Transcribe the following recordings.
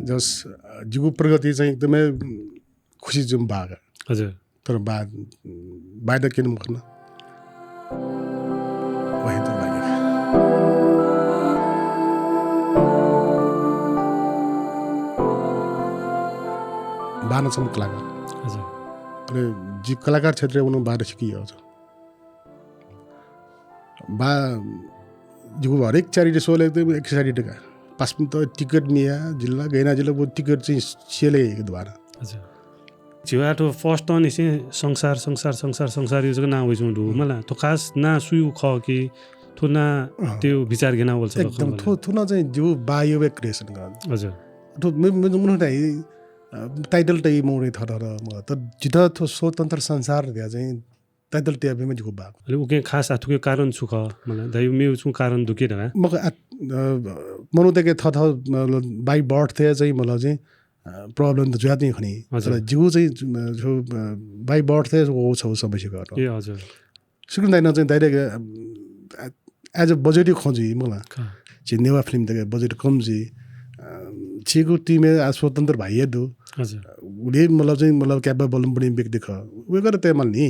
जस जिगु प्रगति चाहिँ एकदमै खुसी जुम भाग हजुर तर बाहिर किन मुख्न वही त लाग्यो बाह्र सम्म कलाकार हजुर अनि जी कलाकार क्षेत्र उनी बाह्र सिकियो बा जिगु हरेक च्यारिटी सोले एकदम एक्साइटेड का पास में तो टिकट मिया जिल्ला गैना जिल्ला वो टिकट चाहिँ सेले द्वारा हजुर जिवाटो फर्स्ट टन इसे संसार यो जगह ना होइ जुंडु मला तो खास ना सुयु ख कि थो ना त्यो विचार गेना बोल्छ एकदम थो न चाहिँ जिउ बायो क्रिएसन गर्नु हजुर तो मुनु टाइटल टै मोरे थर म त जिता थो स्वतन्त्र संसार दिया चाहिँ टाइटल ट्याबे में जिगु बाग ले उके खास आथुके कारण छु ख मला दाइ मे छु कारण दुके ढगा म मनु तके थ बाइ बर्थ थे चाहिँ मलाई चाहिँ प्रब्लम त ज्यादै खनि तर जिउ चाहिँ जो बाइ बर्थ थे वो छ समस्या गर्नु ए हजुर सुकुन दाइन चाहिँ डाइरेक्ट एज अ बजेट खोजी मलाई चिन्नेवा फिल्म तके बजेट कम जी छिगु टिमे आज स्वतन्त्र भाइ दु हजुर उले मतलब चाहिँ मतलब क्यापेबल पनि बेक देख वे गरे तेमल नि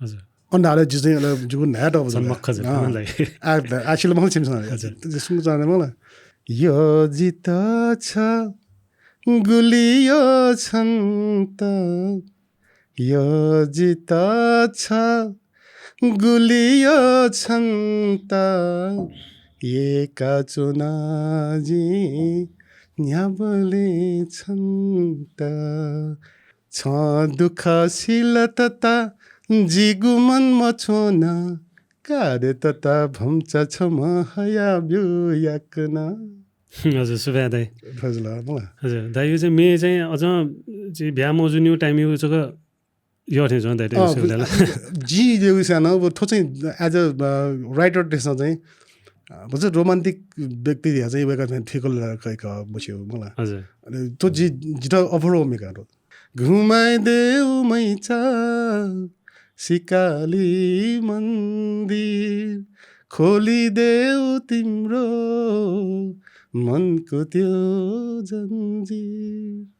हजुर अन्डाले चाहिँ जुगु न्याट अब सम्मख खज मलाई आशिल महल छिमसँग हजुर त्यसको जाने मलाई यो जित छ गुलियो छन् त यो जित छ गुलियो छन् त एका चुनाजी न्याबले छन् त छ दुःखशील तता जिगु मन मछोना कारे तता भम्च छ म हया ब्यु याकना हजुर सुभा दाइ फजला मलाई हजुर दाइ यो चाहिँ मे चाहिँ अझ चाहिँ भ्या मजुन्यु टाइम यो जग्गा यो थे झन् दाइ जी देउ सानो अब थो चाहिँ एज अ राइटर त्यसमा चाहिँ भन्छ रोमान्टिक व्यक्ति दिया चाहिँ वेका चाहिँ ठिकल खैका बस्यो मलाई हजुर अनि त्यो जिता अफरो मेकारो घुमाइदेऊ मैचा सिकाली मन्दिर खोलिदेऊ तिम्रो मनको त्यो जन्जिर